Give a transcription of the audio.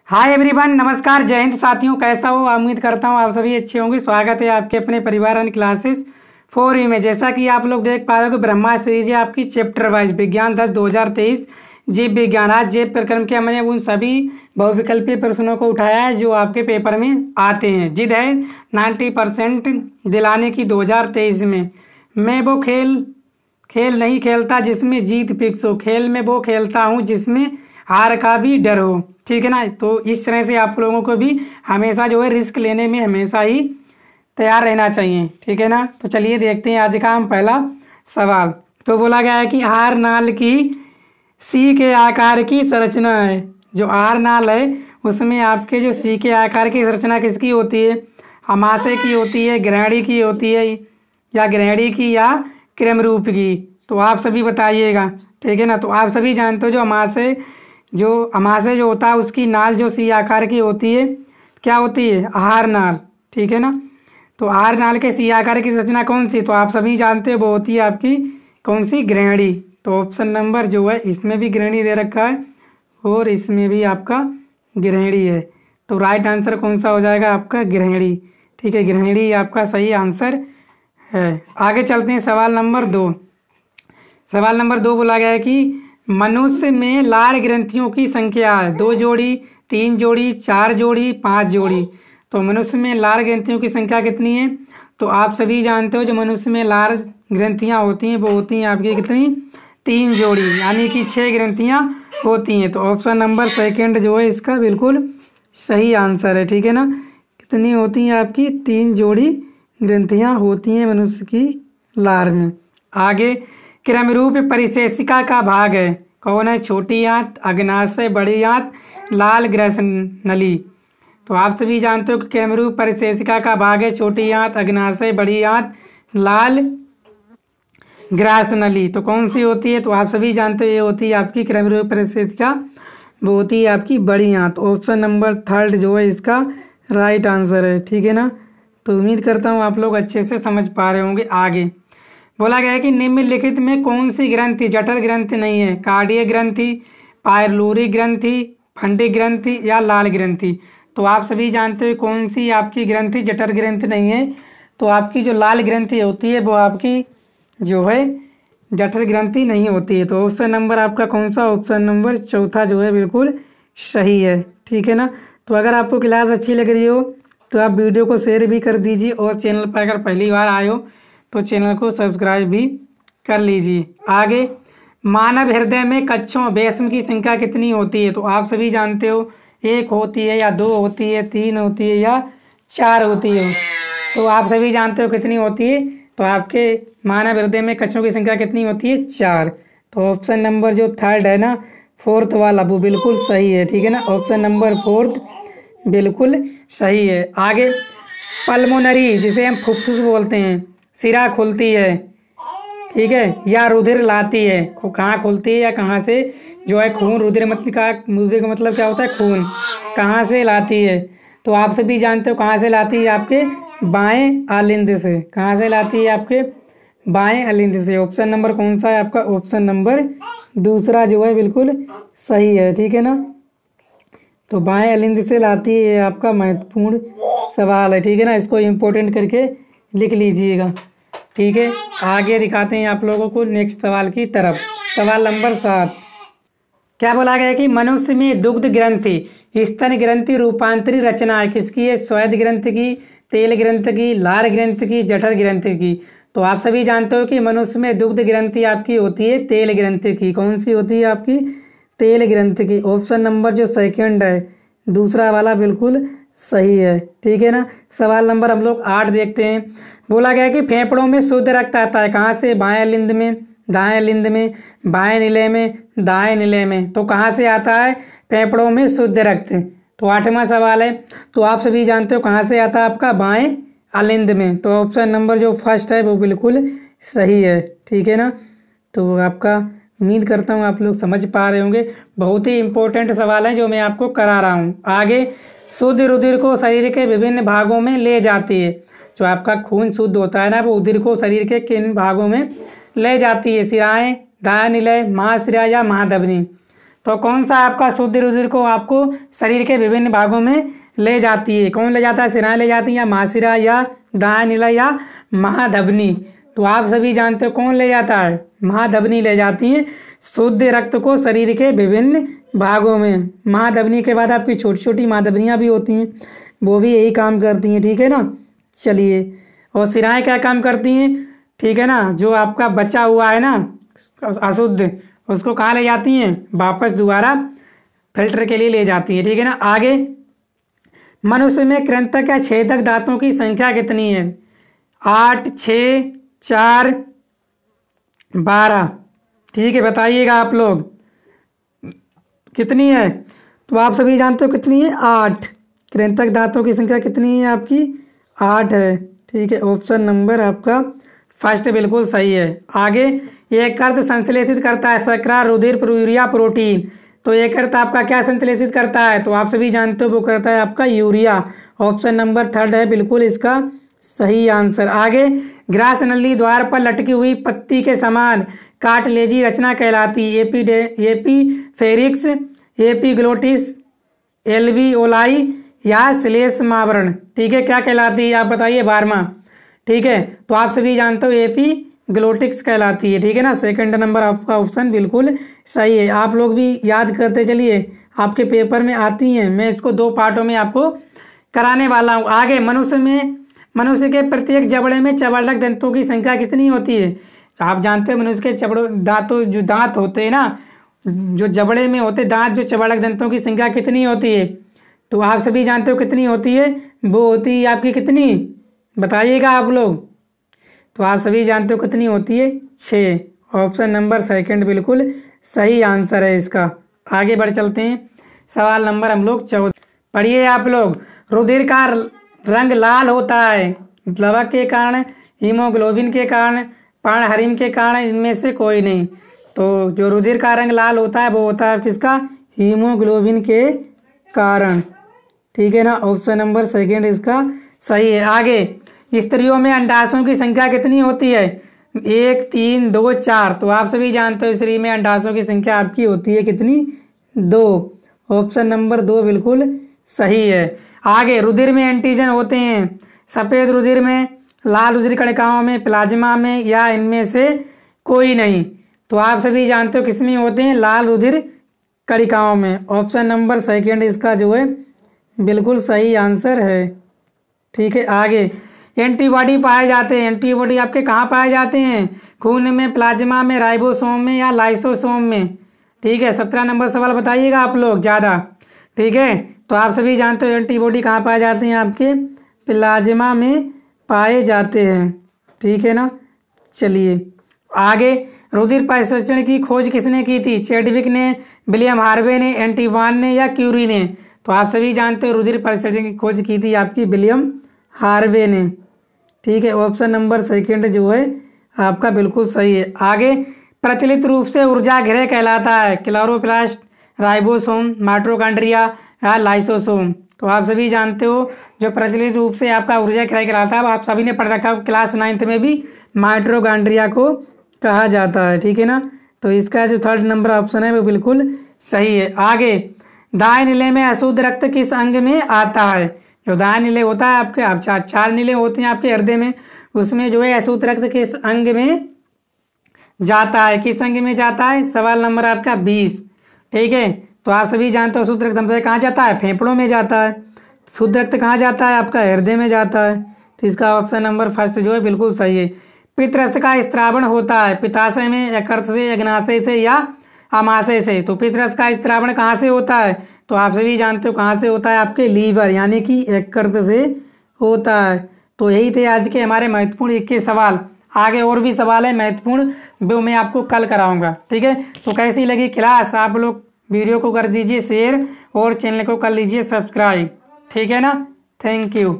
Hi everyone, नमस्कार, जय हिंद साथियों। कैसा हो? उम्मीद करता हूँ आप सभी अच्छे होंगे। स्वागत है आपके अपने परिवार एंड क्लासेस 4 में। जैसा कि आप लोग देख पा रहे हो कि ब्रह्मा सीरीज है आपकी चैप्टर वाइज विज्ञान 10 2023 जीव विज्ञान। आज जीव प्रक्रम के हमने उन सभी बहुविकल्पीय प्रश्नों को उठाया है जो आपके पेपर में आते हैं। जिद है 90% दिलाने की 2023 में। मैं वो खेल नहीं खेलता जिसमें जीत फिक्स हो, खेल में वो खेलता हूँ जिसमें हार का भी डर हो। ठीक है ना। तो इस तरह से आप लोगों को भी हमेशा जो है रिस्क लेने में हमेशा ही तैयार रहना चाहिए। ठीक है ना। तो चलिए देखते हैं आज का हम पहला सवाल। तो बोला गया है कि आहार नाल की सी के आकार की संरचना है। जो आहार नाल है उसमें आपके जो सी के आकार की संरचना किसकी होती है? अमाशय की होती है, ग्रहणी की होती है, या ग्रहणी की, या क्रमरूप की? तो आप सभी बताइएगा। ठीक है ना। तो आप सभी जानते हो जो अमाशय जो होता है उसकी नाल जो सी आकार की होती है, क्या होती है? आहार नाल। ठीक है ना। तो आहार नाल के सी आकार की संरचना कौन सी? तो आप सभी जानते हो वो होती है आपकी कौन सी? ग्रहणी। तो ऑप्शन नंबर जो है इसमें भी ग्रहणी दे रखा है और इसमें भी आपका ग्रहणी है। तो राइट आंसर कौन सा हो जाएगा? आपका ग्रहणी। ठीक है, ग्रहणी आपका सही आंसर है। आगे चलते हैं सवाल नंबर 2। सवाल नंबर 2 बोला गया है कि मनुष्य में लार ग्रंथियों की संख्या है 2 जोड़ी, 3 जोड़ी, 4 जोड़ी, 5 जोड़ी। तो मनुष्य में लार ग्रंथियों की संख्या कितनी है? तो आप सभी जानते हो जो मनुष्य में लार ग्रंथियां होती हैं वो होती हैं आपकी कितनी? 3 जोड़ी, यानी कि 6 ग्रंथियां होती हैं। तो ऑप्शन नंबर सेकंड जो है इसका बिल्कुल सही आंसर है। ठीक है ना। कितनी होती हैं आपकी? 3 जोड़ी ग्रंथियां होती हैं मनुष्य की लार में। आगे क्रमरूप परिशेषिका का भाग है कौन है? छोटी आंत, अग्नाशय, बड़ी आंत, लाल ग्रसन नली। तो आप सभी जानते हो कि क्रमरूप परिशेषिका का भाग है छोटी आंत, अग्नाशय, बड़ी आंत, लाल ग्रास नली। तो कौन सी होती है? तो आप सभी जानते हो ये होती है आपकी क्रमरूप परिशेषिका, वो होती है आपकी बड़ी आंत। ऑप्शन नंबर थर्ड जो है इसका राइट आंसर है। ठीक है ना। तो उम्मीद करता हूँ आप लोग अच्छे से समझ पा रहे होंगे। आगे बोला गया है कि निम्नलिखित में कौन सी ग्रंथि जठर ग्रंथि नहीं है? कार्डियक ग्रंथि, पायलोरी ग्रंथि, फंडी ग्रंथि, या लाल ग्रंथि। तो आप सभी जानते हो कौन सी आपकी ग्रंथि जठर ग्रंथि नहीं है? तो आपकी जो लाल ग्रंथि होती है वो आपकी जो है जठर ग्रंथि नहीं होती है। तो ऑप्शन नंबर आपका कौन सा? ऑप्शन नंबर चौथा जो है बिल्कुल सही है। ठीक है ना। तो अगर आपको क्लास अच्छी लग रही हो तो आप वीडियो को शेयर भी कर दीजिए और चैनल पर अगर पहली बार आए हो तो चैनल को सब्सक्राइब भी कर लीजिए। आगे मानव हृदय में कक्षों बेस्म की संख्या कितनी होती है? तो आप सभी जानते हो 1 होती है, या 2 होती है, 3 होती है, या 4 होती है। तो आप सभी जानते हो कितनी होती है? तो आपके मानव हृदय में कक्षों की संख्या कितनी होती है? 4। तो ऑप्शन नंबर जो थर्ड है ना, फोर्थ वाला, वो बिल्कुल सही है। ठीक है ना। ऑप्शन नंबर फोर्थ बिल्कुल सही है। आगे पल्मोनरी, जिसे हम फुफ्फुस बोलते हैं, सिरा खुलती है, ठीक है, या रुधिर लाती है। कहाँ खुलती है या कहाँ से जो है खून, रुधिर का मतलब क्या होता है? खून। कहाँ से लाती है? तो आप सभी जानते हो कहाँ से लाती है? आपके बाएं आलिंद से। कहाँ से लाती है? आपके बाएं आलिंद से। ऑप्शन नंबर कौन सा है आपका? ऑप्शन नंबर दूसरा जो है बिल्कुल सही है। ठीक है ना। तो बाएं आलिंद से लाती है, आपका महत्वपूर्ण सवाल है। ठीक है ना। इसको इम्पोर्टेंट करके लिख लीजिएगा। ठीक है। आगे दिखाते हैं आप लोगों को नेक्स्ट सवाल की तरफ। सवाल नंबर 7 क्या बोला गया है कि मनुष्य में दुग्ध ग्रंथि, स्तन ग्रंथि रूपांतरी रचना है किसकी है? श्वेत ग्रंथि की, तेल ग्रंथि की, लार ग्रंथि की, जठर ग्रंथि की। तो आप सभी जानते हो कि मनुष्य में दुग्ध ग्रंथि आपकी होती है तेल ग्रंथि की। कौन सी होती है आपकी? तेल ग्रंथि की। ऑप्शन नंबर जो सेकंड है दूसरा वाला बिल्कुल सही है। ठीक है ना। सवाल नंबर हम लोग 8 देखते हैं। बोला गया कि फेफड़ों में शुद्ध रक्त आता है कहाँ से? बाएं लिंद में, दाएं लिंद में, बाएं निलय में, दाएं निलय में। तो कहाँ से आता है फेफड़ों में शुद्ध रक्त? तो 8वां सवाल है। तो आप सभी जानते हो कहाँ से आता है? आपका बाएं अलिंद में। तो ऑप्शन नंबर जो फर्स्ट है वो बिल्कुल सही है। ठीक है ना। तो आपका उम्मीद करता हूँ आप लोग समझ पा रहे होंगे। बहुत ही इंपॉर्टेंट सवाल है जो मैं आपको करा रहा हूँ। आगे शुद्ध रुधिर को शरीर के विभिन्न भागों में ले जाती है। जो आपका खून शुद्ध होता है ना वो रुधिर को शरीर के किन भागों में ले जाती है? सिराएं, दायां निलय, महाशिरा, या महाधमनी। तो कौन सा आपका शुद्ध रुधिर को आपको शरीर के विभिन्न भागों में ले जाती है? कौन ले जाता है? शिराएं ले जाती हैं या महाशिरा या दायां नीला या महाधमनी? तो आप सभी जानते हो कौन ले जाता है? महाधमनी ले जाती है शुद्ध रक्त को शरीर के विभिन्न भागों में। महाधमनी के बाद आपकी छोटी छोटी महाधमनियाँ भी होती हैं, वो भी यही काम करती हैं, ठीक है ना। चलिए, और शिराएं क्या काम करती हैं? ठीक है ना, जो आपका बचा हुआ है ना अशुद्ध, उसको कहाँ ले जाती हैं? वापस दोबारा फिल्टर के लिए ले जाती हैं, ठीक है ना। आगे, मनुष्य में कृंतक या छेदक दांतों की संख्या कितनी है? 8, 6, 4, 12, ठीक है, बताइएगा आप लोग कितनी है। तो आप सभी जानते हो कितनी है? 8। कृंतक दांतों की संख्या कितनी है आपकी? 8 है, ठीक है। ऑप्शन नंबर आपका फर्स्ट बिल्कुल सही है। आगे, यकृत संश्लेषित करता है शर्करा, रुधिर, यूरिया, प्रोटीन। तो यकृत आपका क्या संश्लेषित करता है? तो आप सभी जानते हो वो करता है आपका यूरिया। ऑप्शन नंबर थर्ड है बिल्कुल इसका सही आंसर। आगे, ग्रास नली द्वार पर लटकी हुई पत्ती के समान कार्टिलेजी रचना कहलाती है एपीफेरिक्स, एपीग्लोटिस, एल्वियोलाई या श्लेष्मावरण, ठीक है, क्या कहलाती है? आप बताइए 12वां, ठीक है। तो आप सभी जानते हो एपीग्लोटिक्स कहलाती है, ठीक है ना। सेकंड नंबर आपका ऑप्शन बिल्कुल सही है। आप लोग भी याद करते चलिए, आपके पेपर में आती हैं। मैं इसको 2 पार्टों में आपको कराने वाला हूँ। आगे, मनुष्य के प्रत्येक जबड़े में चबड़क दंतों की संख्या कितनी होती है? आप जानते हो मनुष्य के जो दांत होते हैं ना, जो जबड़े में होते दांत, जो चबड़क दंतों की संख्या कितनी होती है? तो आप सभी जानते हो कितनी होती है? वो होती है आपकी कितनी, बताइएगा आप लोग। तो आप सभी जानते हो कितनी होती है? 6। ऑप्शन नंबर सेकंड बिल्कुल सही आंसर है इसका। आगे बढ़ चलते हैं, सवाल नंबर हम लोग 14 पढ़िए आप लोग। रुधिर का रंग लाल होता है लवक के कारण, हीमोग्लोबिन के कारण, पर्णहरिम के कारण, इनमें से कोई नहीं। तो जो रुधिर का रंग लाल होता है वो होता है किसका? हीमोग्लोबिन के कारण, ठीक है ना। ऑप्शन नंबर सेकंड इसका सही है। आगे, स्त्रियों में अंडाशयों की संख्या कितनी होती है? 1, 3, 2, 4। तो आप सभी जानते हो स्त्री में अंडाशयों की संख्या आपकी होती है कितनी? 2। ऑप्शन नंबर 2 बिल्कुल सही है। आगे, रुधिर में एंटीजन होते हैं सफ़ेद रुधिर में, लाल रुधिर कणिकाओं में, प्लाज्मा में, या इनमें से कोई नहीं। तो आप सभी जानते हो किसमें होते हैं? लाल रुधिर कणिकाओं में। ऑप्शन नंबर सेकंड इसका जो है बिल्कुल सही आंसर है, ठीक है। आगे, एंटीबॉडी पाए जाते हैं। एंटीबॉडी आपके कहाँ पाए जाते हैं? खून में, प्लाज्मा में, राइबोसोम में, या लाइसोसोम में, ठीक है। 17 नंबर सवाल बताइएगा आप लोग ज़्यादा, ठीक है। तो आप सभी जानते हो एंटीबॉडी कहाँ पाए जाते हैं? आपके प्लाज्मा में पाए जाते हैं, ठीक है ना। चलिए आगे, रुधिर परिसंचरण की खोज किसने की थी? चैडविक ने, विलियम हार्वे ने, एंटीवान ने, या क्यूरी ने? तो आप सभी जानते हो रुधिर परिसंचरण की खोज की थी आपकी विलियम हार्वे ने, ठीक है। ऑप्शन नंबर सेकंड जो है आपका बिल्कुल सही है। आगे, प्रचलित रूप से ऊर्जा गृह कहलाता है क्लोरोप्लास्ट, राइबोसोम, माइटोकॉन्ड्रिया, या लाइसोसोम? तो आप सभी जानते हो जो प्रचलित रूप से आपका ऊर्जा गृह कहलाता है, आप सभी ने पढ़ रखा क्लास 9th में भी, माइटोकॉन्ड्रिया को कहा जाता है, ठीक है ना। तो इसका जो थर्ड नंबर ऑप्शन है वो बिल्कुल सही है। आगे, दाएं नीले में अशुद्ध रक्त किस अंग में आता है? जो दाएं नीले होता है आपके, आप 4 नीले होते हैं आपके हृदय में, उसमें जो है अशुद्ध रक्त किस अंग में जाता है? किस अंग में जाता है? सवाल नंबर आपका 20, ठीक है। तो आप सभी जानते हो शुद्ध रक्त हमसे कहाँ जाता है? फेफड़ों में जाता है। शुद्ध रक्त कहाँ जाता है? आपका हृदय में जाता है। तो इसका ऑप्शन नंबर फर्स्ट जो है बिल्कुल सही है। पित्तरस का स्त्रावण होता है पित्ताशय में, यकृत से, अग्नाशय से, या आमाशय से? तो पित्तरस का स्त्रावण कहाँ से होता है? तो आप सभी जानते हो कहाँ से होता है? आपके लीवर यानी कि यकृत से होता है। तो यही थे आज के हमारे महत्वपूर्ण 21 सवाल। आगे और भी सवाल है महत्वपूर्ण, वो मैं आपको कल कराऊंगा, ठीक है। तो कैसी लगी क्लास? आप लोग वीडियो को कर दीजिए शेयर और चैनल को कर लीजिए सब्सक्राइब, ठीक है ना। Thank you.